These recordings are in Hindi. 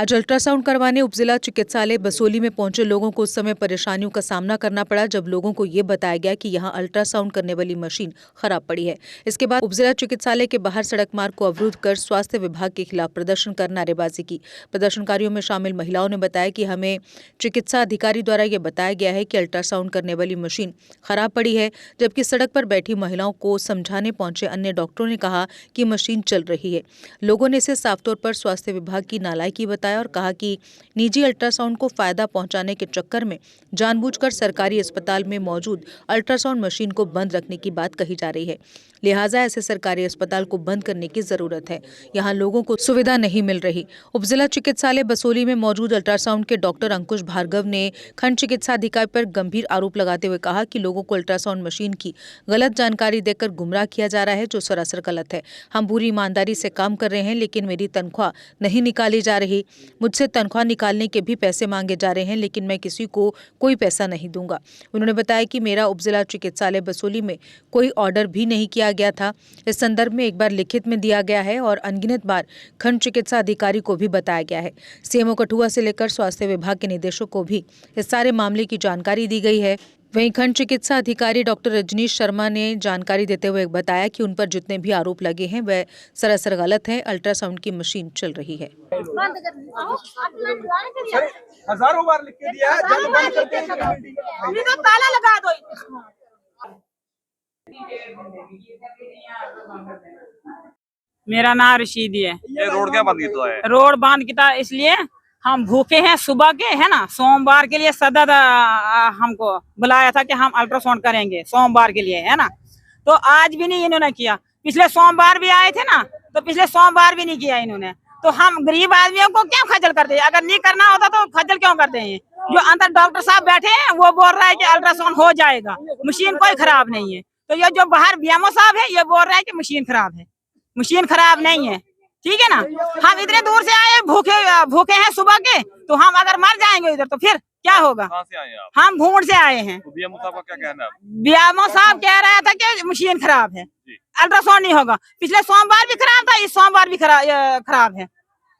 आज अल्ट्रासाउंड करवाने उपजिला चिकित्सालय बसोली में पहुंचे लोगों को उस समय परेशानियों का सामना करना पड़ा जब लोगों को ये बताया गया कि यहां अल्ट्रासाउंड करने वाली मशीन खराब पड़ी है। इसके बाद उपजिला चिकित्सालय के बाहर सड़क मार्ग को अवरुद्ध कर स्वास्थ्य विभाग के खिलाफ प्रदर्शन कर नारेबाजी की। प्रदर्शनकारियों में शामिल महिलाओं ने बताया कि हमें चिकित्सा अधिकारी द्वारा यह बताया गया है कि अल्ट्रासाउंड करने वाली मशीन खराब पड़ी है, जबकि सड़क पर बैठी महिलाओं को समझाने पहुंचे अन्य डॉक्टरों ने कहा कि मशीन चल रही है। लोगों ने इसे साफ तौर पर स्वास्थ्य विभाग की नालायकी बताया और कहा कि निजी अल्ट्रासाउंड को फायदा पहुंचाने के चक्कर में जानबूझकर सरकारी अस्पताल में मौजूद अल्ट्रासाउंड मशीन को बंद रखने की बात कही जा रही है। लिहाजा ऐसे सरकारी अस्पताल को बंद करने की जरूरत है। यहां लोगों को सुविधा नहीं मिल रही। उपजिला चिकित्सालय बसोली में मौजूद अल्ट्रासाउंड के डॉक्टर अंकुश भार्गव ने खंड चिकित्सा अधिकारी पर गंभीर आरोप लगाते हुए कहा कि लोगों को अल्ट्रासाउंड मशीन की गलत जानकारी देकर गुमराह किया जा रहा है, जो सरासर गलत है। हम पूरी ईमानदारी से काम कर रहे हैं, लेकिन मेरी तनख्वाह नहीं निकाली जा रही। मुझसे तनख्वाह निकालने के भी पैसे मांगे जा रहे हैं, लेकिन मैं किसी को कोई पैसा नहीं दूंगा। उन्होंने बताया कि मेरा उपजिला चिकित्सालय बसोली में कोई ऑर्डर भी नहीं किया गया था। इस संदर्भ में एक बार लिखित में दिया गया है और अनगिनत बार खंड चिकित्सा अधिकारी को भी बताया गया है। सीएमओ कठुआ से लेकर स्वास्थ्य विभाग के निदेशक को भी इस सारे मामले की जानकारी दी गई है। वहीं खंड चिकित्सा अधिकारी डॉक्टर रजनीश शर्मा ने जानकारी देते हुए बताया कि उन पर जितने भी आरोप लगे हैं वह सरासर गलत है। अल्ट्रासाउंड की मशीन चल रही है। हजारों बार लिख के दिया है, जब बंद करके तो ताला लगा दो। मेरा नाम रशीदी है। ये रोड क्या बंद किया है? रोड बंद किया इसलिए हम भूखे हैं। सुबह के है ना, सोमवार के लिए सदर हमको बुलाया था कि हम अल्ट्रासाउंड करेंगे सोमवार के लिए, है ना। तो आज भी नहीं इन्होंने किया। पिछले सोमवार भी आए थे ना, तो पिछले सोमवार भी नहीं किया इन्होंने। तो हम गरीब आदमियों को क्यों खजल करते हैं? अगर नहीं करना होता तो खजल क्यों करते हैं? जो अंदर डॉक्टर साहब बैठे हैं वो बोल रहा है कि अल्ट्रासाउंड हो जाएगा, मशीन कोई खराब नहीं है। तो ये जो बाहर बीएमओ साहब है ये बोल रहा है कि मशीन खराब है। मशीन खराब नहीं है, ठीक है ना। हम इतने दूर से आए, भूखे हैं सुबह के, तो हम अगर मर जाएंगे इधर तो फिर क्या होगा? कहाँ से आए आप? हम भूड़ से आए हैं। तो बीएमओ साहब का क्या कहना है? बीएमओ साहब कह रहा था कि मशीन खराब है, अल्ट्रासाउंड नहीं होगा। पिछले सोमवार भी खराब था, इस सोमवार भी खराब है,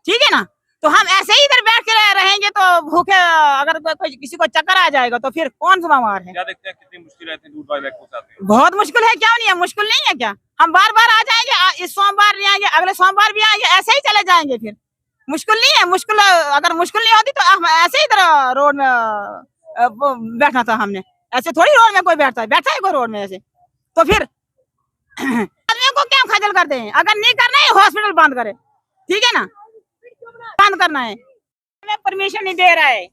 ठीक है ना। तो हम ऐसे ही इधर बैठ के रहेंगे तो भूखे, अगर कोई किसी को चक्कर आ जाएगा तो फिर कौन बीमार है? क्या देखते हैं कितनी मुश्किल है दूर वाले को आते हैं? बहुत मुश्किल है, क्यों नहीं है? मुश्किल नहीं है क्या? हम बार बार आ जाएंगे, इस सोमवार नहीं आएंगे, अगले सोमवार भी आएंगे, ऐसे ही चले जाएंगे। फिर मुश्किल नहीं है। मुश्किल अगर मुश्किल नहीं होती तो हम ऐसे ही इधर रोड में बैठना था हमने। ऐसे थोड़ी रोड में कोई बैठता है कोई रोड में ऐसे। तो फिर आदमियों को क्यों खजल करते हैं? अगर नहीं करना है हॉस्पिटल बंद करे, ठीक है ना, बंद करना है। हमें परमिशन नहीं दे रहा है।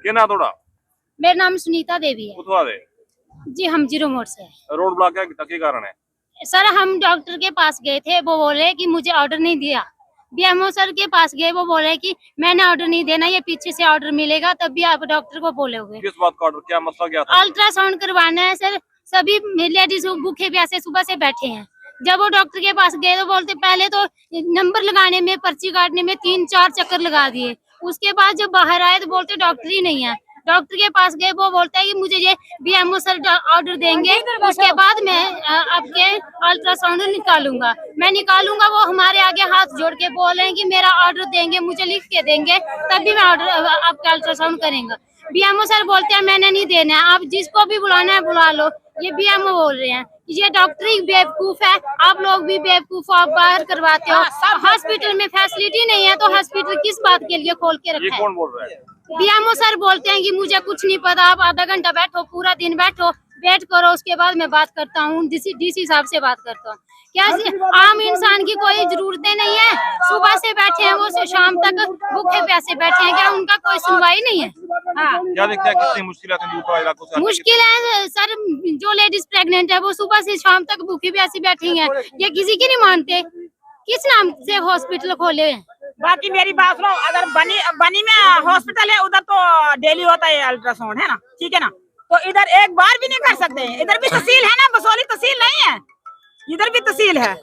क्या ना थोड़ा? मेरा नाम सुनीता देवी है कुथवा दे जी। हम जीरो मोड़ से है। रोड ब्लॉक है, क्या कारण है? सर हम डॉक्टर के पास गए थे, वो बोले कि मुझे ऑर्डर नहीं दिया। बीएमओ सर के पास गए, वो बोले कि मैंने ऑर्डर नहीं देना, ये पीछे से ऑर्डर मिलेगा, तब भी आप डॉक्टर को बोलोगे। किस बात का ऑर्डर? क्या मसला क्या था? अल्ट्रासाउंड करवाना है सर। सभी लेडीज भूखे प्यासे सुबह से बैठे हैं। जब वो डॉक्टर के पास गए तो बोलते पहले तो नंबर लगाने में, पर्ची काटने में 3-4 चक्कर लगा दिए। उसके बाद जब बाहर आए तो बोलते डॉक्टर ही नहीं है। डॉक्टर के पास गए, वो बोलता है कि मुझे ये बीएमओ सर ऑर्डर देंगे, उसके बाद मैं आपके अल्ट्रासाउंड निकालूंगा। मैं निकालूंगा, वो हमारे आगे हाथ जोड़ के बोल रहे हैं कि मेरा ऑर्डर देंगे, मुझे लिख के देंगे, तभी मैं ऑर्डर आपका अल्ट्रासाउंड करेंगे। बीएमओ सर बोलते हैं मैंने नहीं देना है, आप जिसको भी बुलाना है बुला लो। ये बीएमओ बोल रहे हैं ये डॉक्टर ही बेवकूफ है, आप लोग भी बेवकूफ हो, आप बाहर करवाते हो। हॉस्पिटल में फैसिलिटी नहीं है तो हॉस्पिटल किस बात के लिए खोल के रखा है? ये कौन बोल रहा है? बीएमओ सर बोलते हैं कि मुझे कुछ नहीं पता, आप आधा घंटा बैठो, पूरा दिन बैठो, वेट करो, उसके बाद मैं बात करता हूँ, डीसी साहब से बात करता हूँ। क्या आम इंसान की कोई जरूरतें नहीं है? सुबह से बैठे हैं वो से शाम तक भूखे प्यासे बैठे हैं, क्या उनका कोई सुनवाई नहीं है? हाँ, क्या देखते हैं कितनी मुश्किल है? मुश्किल है सर। जो लेडीज प्रेग्नेंट है वो सुबह से शाम तक भूखी प्यासी बैठी हैं, ये किसी की नहीं मानते। किस नाम से हॉस्पिटल खोले हैं? बाकी मेरी बात सुनो, अगर बनी में हॉस्पिटल है उधर तो डेली होता है अल्ट्रासाउंड, है ना, ठीक है ना। तो इधर एक बार भी नहीं कर सकते हैं। इधर भी तहसील है ना, बसोली तहसील नहीं है, इधर भी तहसील है।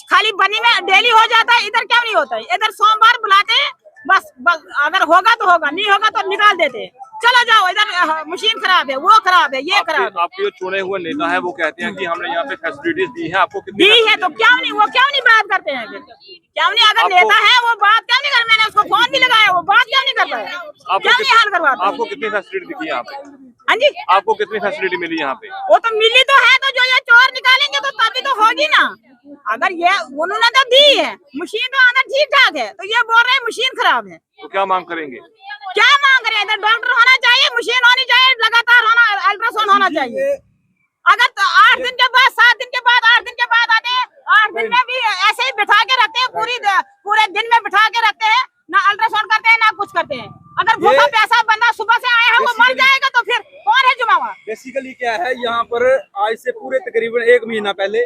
खाली बनी में डेली हो जाता है, इधर क्यों नहीं होता है? इधर सोमवार बुलाते हैं, बस अगर होगा तो होगा, नहीं होगा तो निकाल देते हैं। चला जाओ इधर मशीन खराब है, वो खराब है, ये खराब है। आपके जो चुने हुए नेता है वो कहते हैं कि हमने यहाँ पे फैसिलिटीज दी है आपको, दी है तो क्यों नहीं, वो क्यों नहीं बात करते हैं फिर? क्यों नहीं, अगर नेता है वो बात क्यों नहीं कर, मैंने उसको फोन भी लगाया, वो बात क्यों नहीं कर पाया, क्यों नहीं हाल करवाते? आपको कितनी फैसिलिटी दिखी यहाँ पे? हाँ जी, आपको कितनी फैसिलिटी मिली यहाँ पे? वो तो मिली तो है, तो जो ये चोर निकालेंगे तो तभी तो होगी ना। अगर ये उन्होंने तो दी है, मशीन तो अंदर ठीक ठाक है, तो ये बोल रहे हैं मशीन खराब है। तो क्या मांग करेंगे? क्या मांग रहे हैं? इधर डॉक्टर होना चाहिए, मशीन होनी चाहिए, लगातार होना, अल्ट्रासाउंड होना चाहिए। अगर तो 8 दिन के बाद, 7 दिन के बाद, 8 दिन के बाद आते हैं, 8 दिन में भी ऐसे ही बिठा के रखते हैं, पूरे दिन में बिठा के रखते हैं, ना अल्ट्रासाउंड करते हैं ना कुछ करते हैं। अगर भूखा प्यासा बंदा सुबह से आया है वो मर जाएगा तो फिर कौन है जुम्मेवार? बेसिकली क्या है, यहाँ पर आज से पूरे तकरीबन 1 महीना पहले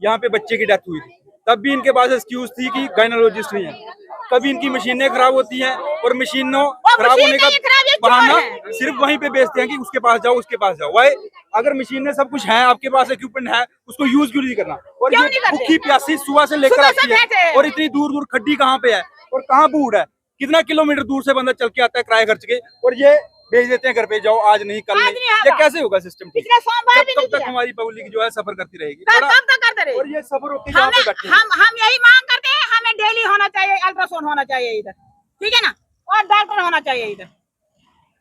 यहाँ पे बच्चे की डेथ हुई थी, तब भी इनके पास एक्सक्यूज थी कि गायनोलॉजिस्ट नहीं है। कभी इनकी मशीनें खराब होती हैं और मशीनों खराब होने का बहाना सिर्फ वहीं पे बेचते हैं कि उसके पास जाओ, उसके पास जाओ। वाई अगर मशीनें सब कुछ है, आपके पास इक्विपमेंट है, उसको यूज क्यों नहीं करना? और ये भूखी प्यासी सुबह से लेकर आती है, और इतनी दूर दूर खड्डी कहाँ पे है और कहाँ बूढ़ है, कितना किलोमीटर दूर से बंदा चल के आता है किराया खर्च के, और ये भेज देते हैं घर पे, जाओ आज नहीं कल नहीं। ये कैसे होगा सिस्टम? कब तक हमारी पब्लिक जो है सफर करती रहेगी? कब तक करते रहे? और ये सफर होके यहाँ पे बैठे हैं। हम यही मांग करते हैं, हमें डेली होना चाहिए, अल्ट्रासाउंड होना चाहिए इधर, ठीक है ना, और डॉक्टर होना चाहिए इधर।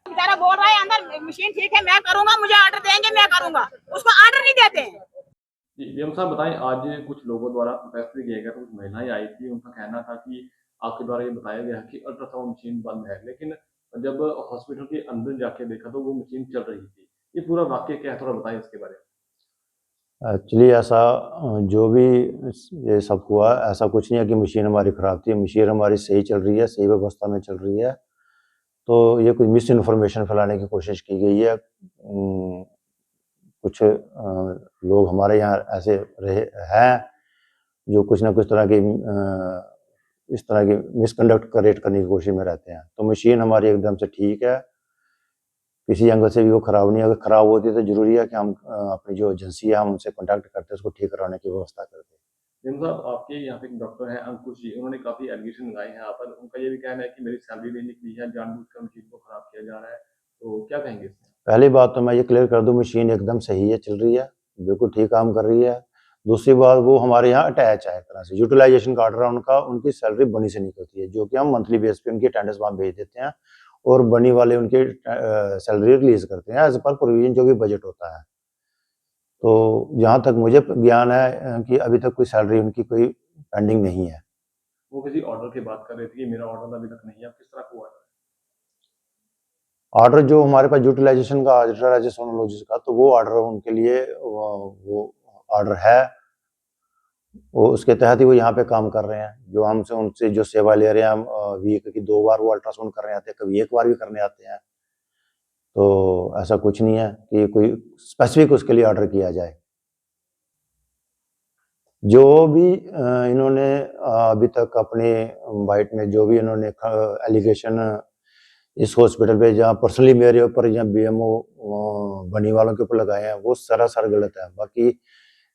बेचारा बोल रहा है अंदर मशीन ठीक है, मैं करूंगा, मुझे ऑर्डर देंगे, मैं करूंगा, उसको ऑर्डर नहीं देते हैं। डीएम साहब बताएं, आज कुछ लोगों द्वारा प्रोटेस्ट किया गया, कुछ महिलाएं आई थी, उनका कहना था कि आपके द्वारा ये बताया गया कि अल्ट्रासाउंड मशीन बंद है, लेकिन जब हॉस्पिटल के अंदर जाके देखा तो वो मशीन चल रही थी। ये पूरा वाक्य क्या है, थोड़ा बताएं इसके बारे में। एक्चुअली ऐसा जो भी ये सब हुआ, ऐसा कुछ नहीं है कि मशीन हमारी ख़राब थी। मशीन हमारी सही चल रही है, सही व्यवस्था में चल रही है। तो ये कुछ मिस इन्फॉर्मेशन फैलाने की कोशिश की गई है। कुछ लोग हमारे यहाँ ऐसे रहे हैं जो कुछ ना कुछ तरह की इस तरह की मिसकंडक्ट क्रिएट करने की कोशिश में रहते हैं। तो मशीन हमारी एकदम से ठीक है, किसी एंगल से भी वो ख़राब नहीं है। अगर ख़राब होती है तो ज़रूरी है कि हम अपनी जो एजेंसी है हम उनसे कॉन्टैक्ट करते हैं, उसको ठीक कराने की व्यवस्था करते हैं। डीएम साहब, आपके यहाँ पे एक डॉक्टर हैं अंकुश जी, उन्होंने काफ़ी एलिगेशन लगाए हैं आप पर। उनका ये भी कहना है कि मेरी सैलरी नहीं निकली है, जानबूझकर मशीन को ख़राब किया जा रहा है, तो क्या कहेंगे इसमें? पहली बात तो मैं ये क्लियर कर दूं, मशीन एकदम सही है, चल रही है, बिल्कुल ठीक काम कर रही है। दूसरी बात, वो हमारे यहाँ अटैच है एक तरह से, यूटिलाइजेशन का ऑर्डर है उनका, उनकी सैलरी बनी से निकलती है, जो कि हम मंथली बेस पे उनकी अटेंडेंस वहाँ भेज देते हैं और बनी वाले उनकी सैलरी रिलीज करते हैं एज पर प्रोविजन जो भी बजट होता है। तो जहाँ तक मुझे ज्ञान है कि अभी तक कोई सैलरी उनकी कोई पेंडिंग नहीं है। वो किसी ऑर्डर की बात कर रहे थे कि मेरा ऑर्डर अभी तक नहीं है, किस तरह का ऑर्डर है? ऑर्डर जो हमारे पास यूटिलाइजेशन का, अल्ट्रासोनोलॉजिस्ट का, तो वो ऑर्डर उनके लिए वो ऑर्डर है, वो उसके तहत ही वो यहाँ पे काम कर रहे हैं। जो हमसे उनसे जो सेवा ले रहे हैं, हम वीक की 2 बार वो अल्ट्रासाउंड करने आते हैं, कभी 1 बार भी करने आते हैं। तो ऐसा कुछ नहीं है कि कोई स्पेसिफिक उसके लिए ऑर्डर किया जाए। जो भी इन्होंने अभी तक अपने बाइट में जो भी इन्होंने एलिगेशन इस हॉस्पिटल पे जहाँ पर्सनली मेरे ऊपर या बीएमओ बनी वालों के ऊपर लगाए हैं, वो सरासर गलत है। बाकी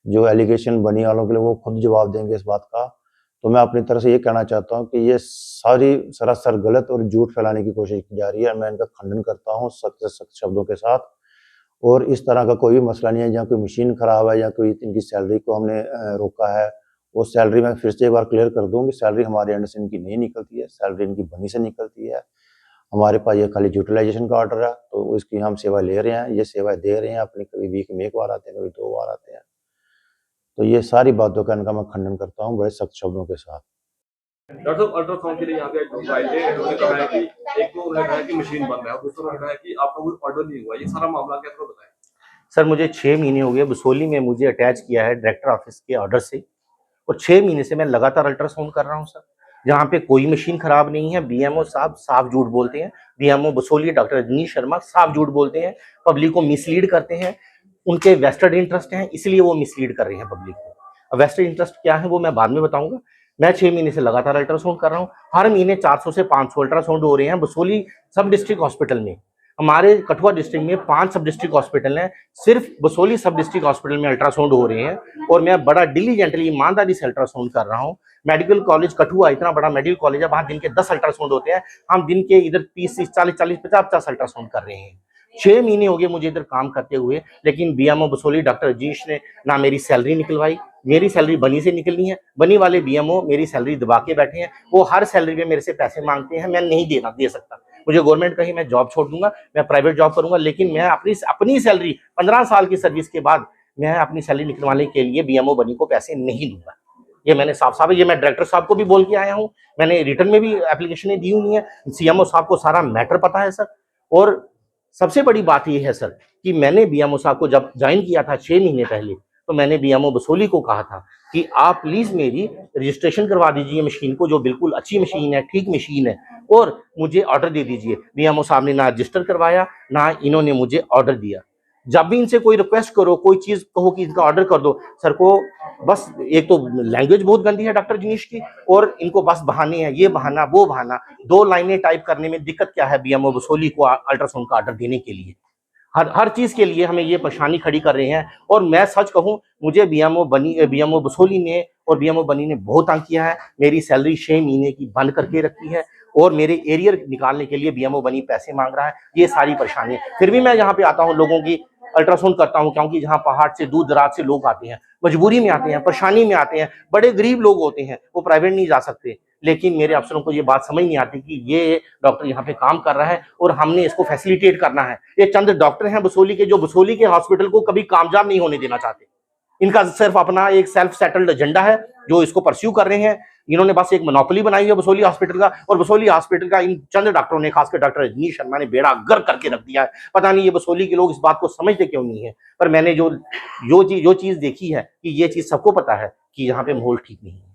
जो एलिगेशन बनी वालों के लिए वो खुद जवाब देंगे इस बात का। तो मैं अपनी तरफ से ये कहना चाहता हूँ कि ये सारी सरासर गलत और झूठ फैलाने की कोशिश की जा रही है। मैं इनका खंडन करता हूँ सख्त से सख्त शब्दों के साथ। और इस तरह का कोई भी मसला नहीं है, जहाँ कोई मशीन खराब है या कोई इनकी सैलरी को हमने रोका है। वो सैलरी मैं फिर से एक बार क्लियर कर दूँ कि सैलरी हमारे एंड से इनकी नहीं निकलती है, सैलरी इनकी बनी से निकलती है। हमारे पास ये खाली यूटिलाइजेशन का ऑर्डर है, तो इसकी हम सेवा ले रहे हैं, ये सेवा दे रहे हैं अपनी। कभी वीक में 1 बार आते हैं, कभी 2 बार आते हैं। तो ये सारी बातों का इनका मैं खंडन करता हूँ बड़े सख्त शब्दों के साथ। डॉक्टर साहब, अल्ट्रासाउंड के लिए यहाँ पे आए थे, उन्होंने कहा है कि एक तो उन्होंने कहा कि मशीन बंद है और दूसरा उन्होंने कहा कि आपका कोई ऑर्डर नहीं हुआ। ये सारा मामला क्या थोड़ा बताएं। सर, मुझे 6 महीने हो गए, बसोली में मुझे अटैच किया है डायरेक्टर ऑफिस के ऑर्डर से, और 6 महीने से मैं लगातार अल्ट्रासाउंड कर रहा हूँ सर। जहाँ पे कोई मशीन खराब नहीं है। बीएमओ साहब साफ झूठ बोलते हैं, बीएमओ बसोली डॉक्टर रजनीश शर्मा साफ झूठ बोलते हैं, पब्लिक को मिसलीड करते हैं। उनके वेस्टेड इंटरेस्ट हैं, इसलिए वो मिसलीड कर रहे हैं पब्लिक को। वेस्टेड इंटरेस्ट क्या है वो मैं बाद में बताऊंगा। मैं 6 महीने से लगातार अल्ट्रासाउंड कर रहा हूँ। हर महीने 400 से 500 अल्ट्रासाउंड हो रहे हैं बसोली सब डिस्ट्रिक्ट हॉस्पिटल में। हमारे कठुआ डिस्ट्रिक्ट में 5 सब डिस्ट्रिक्ट हॉस्पिटल हैं, सिर्फ बसोली सब डिस्ट्रिक्ट हॉस्पिटल में अल्ट्रासाउंड हो रहे हैं और मैं बड़ा डिलीजेंटली ईमानदारी से अल्ट्रासाउंड कर रहा हूँ। मेडिकल कॉलेज कठुआ इतना बड़ा मेडिकल कॉलेज है, वहाँ दिन के 10 अल्ट्रासाउंड होते हैं, हम दिन के इधर 30 40 50 अल्ट्रासाउंड कर रहे हैं। 6 महीने हो गए मुझे इधर काम करते हुए, लेकिन बीएमओ बसोली डॉक्टर रजीश ने ना मेरी सैलरी निकलवाई। मेरी सैलरी बनी से निकलनी है, बनी वाले बीएमओ मेरी सैलरी दबा के बैठे हैं, वो हर सैलरी पे मेरे से पैसे मांगते हैं, मैं नहीं दे सकता। मुझे गवर्नमेंट कही मैं जॉब छोड़ दूंगा, मैं प्राइवेट जॉब करूंगा, लेकिन मैं अपनी सैलरी 15 साल की सर्विस के बाद मैं अपनी सैलरी निकलवाने के लिए बीएमओ बनी को पैसे नहीं दूंगा। ये मैंने साफ ये मैं डायरेक्टर साहब को भी बोल के आया हूँ, मैंने रिटर्न में भी एप्लीकेशनें दी हुई हैं, सीएमओ साहब को सारा मैटर पता है सर। और सबसे बड़ी बात ये है सर कि मैंने बीएमओ साहब को जब ज्वाइन किया था 6 महीने पहले, तो मैंने बीएमओ बसोली को कहा था कि आप प्लीज मेरी रजिस्ट्रेशन करवा दीजिए मशीन को, जो बिल्कुल अच्छी मशीन है, ठीक मशीन है, और मुझे ऑर्डर दे दीजिए। बीएमओ साहब ने ना रजिस्टर करवाया, ना इन्होंने मुझे ऑर्डर दिया। जब भी इनसे कोई रिक्वेस्ट करो, कोई चीज कहो कि इनका ऑर्डर कर दो, सर को बस एक तो लैंग्वेज बहुत गंदी है डॉक्टर जिनीश की, और इनको बस बहाने हैं, ये बहाना वो बहाना। 2 लाइनें टाइप करने में दिक्कत क्या है बीएमओ बसोली को अल्ट्रासाउंड का ऑर्डर देने के लिए? हर चीज के लिए हमें ये परेशानी खड़ी कर रहे हैं। और मैं सच कहूं, मुझे बीएमओ बसोली ने और बीएमओ बनी ने बहुत तंग किया है। मेरी सैलरी 6 महीने की बंद करके रखी है और मेरे एरियर निकालने के लिए बीएमओ बनी पैसे मांग रहा है। ये सारी परेशानी है। फिर भी मैं यहाँ पे आता हूँ, लोगों की अल्ट्रासाउंड करता हूँ, क्योंकि जहाँ पहाड़ से दूर दराज से लोग आते हैं, मजबूरी में आते हैं, परेशानी में आते हैं, बड़े गरीब लोग होते हैं, वो प्राइवेट नहीं जा सकते। लेकिन मेरे अफसरों को ये बात समझ नहीं आती कि ये डॉक्टर यहाँ पे काम कर रहा है और हमने इसको फैसिलिटेट करना है। ये चंद डॉक्टर हैं बसोली के, जो बसोली के हॉस्पिटल को कभी कामयाब नहीं होने देना चाहते। इनका सिर्फ अपना एक सेल्फ सेटल्ड एजेंडा है जो इसको परस्यू कर रहे हैं। इन्होंने बस एक मोनोपोली बनाई है बसोली हॉस्पिटल का, और बसोली हॉस्पिटल का इन चंद डॉक्टरों ने, खासकर डॉक्टर रजनीश शर्मा ने, बेड़ा गर्क करके रख दिया है। पता नहीं ये बसोली के लोग इस बात को समझते क्यों नहीं है। पर मैंने जो चीज देखी है कि ये चीज सबको पता है कि यहाँ पे माहौल ठीक नहीं है।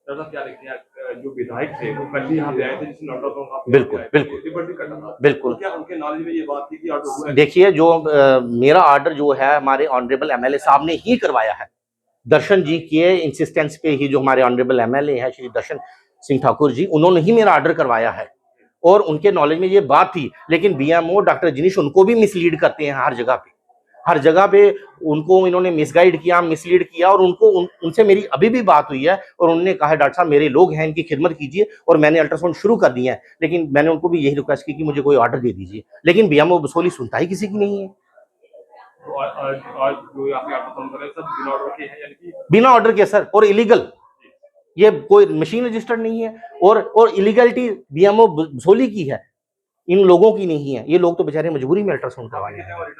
क्या देखते हैं, जो विधायक थे वो पहले यहाँ पे आए थे, जिसने बिल्कुल क्या उनके नॉलेज में ये बात थी कि ऑर्डर हुआ है? देखिए, जो मेरा ऑर्डर जो है हमारे ऑनरेबल एमएलए साहब ने ही करवाया है। दर्शन जी के इंसिस्टेंस पे ही, जो हमारे ऑनरेबल एमएलए हैं श्री दर्शन सिंह ठाकुर जी, उन्होंने ही मेरा ऑर्डर करवाया है और उनके नॉलेज में ये बात थी। लेकिन बीएमओ डॉक्टर जिनीश उनको भी मिसलीड करते हैं हर जगह पे उनको इन्होंने मिसगाइड किया, मिसलीड किया। और उनसे मेरी अभी भी बात हुई है और उन्होंने कहा है डॉक्टर साहब मेरे लोग हैं, इनकी खिदमत कीजिए, और मैंने अल्ट्रासाउंड शुरू कर दिया है। लेकिन मैंने उनको भी यही रिक्वेस्ट की कि मुझे कोई ऑर्डर दे दीजिए, लेकिन बीएमओ बसोली सुनता ही किसी की नहीं है। आज जो यहाँ पे अल्ट्रासाउंड कर रहे हैं सब बिना ऑर्डर के हैं, यानी कि बिना ऑर्डर के सर, और इलीगल। ये कोई मशीन रजिस्टर्ड नहीं है और इलीगलिटी बीएमओ बसोली की है, इन लोगों की नहीं है। ये लोग तो बेचारे मजबूरी में अल्ट्रासाउंड करवाए हैं।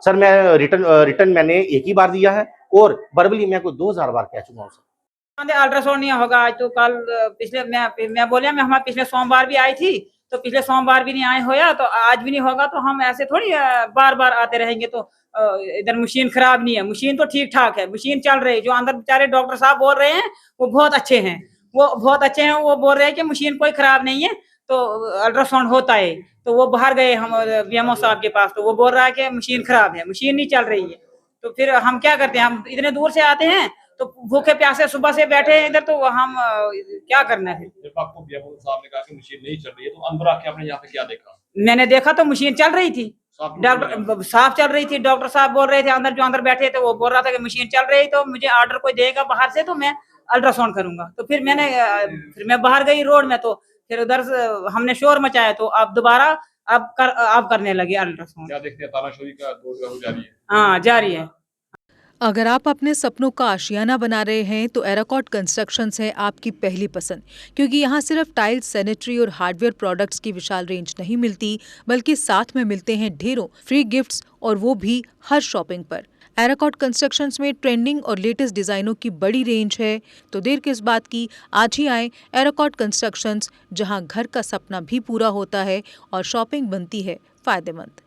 सर मैं रिटर्न मैंने एक ही बार दिया है और वर्बली मैं कोई 2000 बार कह चुका हूँ सर। अल्ट्रासाउंड नहीं होगा आज, तो कल पिछले मैं बोलिया मैं हमारे पिछले सोमवार भी आई थी, तो पिछले सोमवार भी नहीं आए होया, तो आज भी नहीं होगा। तो हम ऐसे थोड़ी बार बार आते रहेंगे। तो इधर मशीन खराब नहीं है, मशीन तो ठीक ठाक है, मशीन चल रही है। जो अंदर बेचारे डॉक्टर साहब बोल रहे हैं वो बहुत अच्छे हैं, वो बोल रहे हैं कि मशीन कोई खराब नहीं है, तो अल्ट्रासाउंड होता है। तो वो बाहर गए हम बीएमओ साहब के पास, तो वो बोल रहा है कि मशीन खराब है, मशीन नहीं चल रही है। तो फिर हम क्या करते हैं, हम इतने दूर से आते हैं, तो भूखे प्यासे सुबह से बैठे हैं इधर, तो हम क्या करना है। जब आपको बीएमओ साहब ने कहा कि मशीन नहीं चल रही है, तो अंदर आके आपने यहाँ पे क्या देखा? मैंने देखा तो मशीन चल रही थी, डॉक्टर साहब चल रही थी, डॉक्टर साहब बोल रहे थे, अंदर जो अंदर बैठे थे वो बोल रहा था कि मशीन चल रही, तो मुझे ऑर्डर कोई देगा बाहर से तो मैं अल्ट्रासाउंड करूंगा। तो फिर मैं बाहर गई रोड में, तो फिर उधर हमने शोर मचाया, तो अब दोबारा अब करने लगे अल्ट्रासाउंड। क्या देखते हैं, तानाशाही का दौर जारी है? हाँ, जारी है। अगर आप अपने सपनों का आशियाना बना रहे हैं तो एराकॉट कंस्ट्रक्शंस है आपकी पहली पसंद, क्योंकि यहाँ सिर्फ टाइल्स, सैनिटरी और हार्डवेयर प्रोडक्ट्स की विशाल रेंज नहीं मिलती, बल्कि साथ में मिलते हैं ढेरों फ्री गिफ्ट्स, और वो भी हर शॉपिंग पर। एराकॉट कंस्ट्रक्शंस में ट्रेंडिंग और लेटेस्ट डिजाइनों की बड़ी रेंज है, तो देर किस बात की, आज ही आए एराकॉट कंस्ट्रक्शंस, जहां घर का सपना भी पूरा होता है और शॉपिंग बनती है फायदेमंद।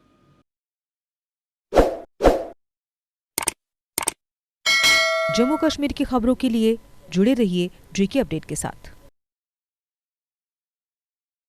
जम्मू कश्मीर की खबरों के लिए जुड़े रहिए GK अपडेट के साथ।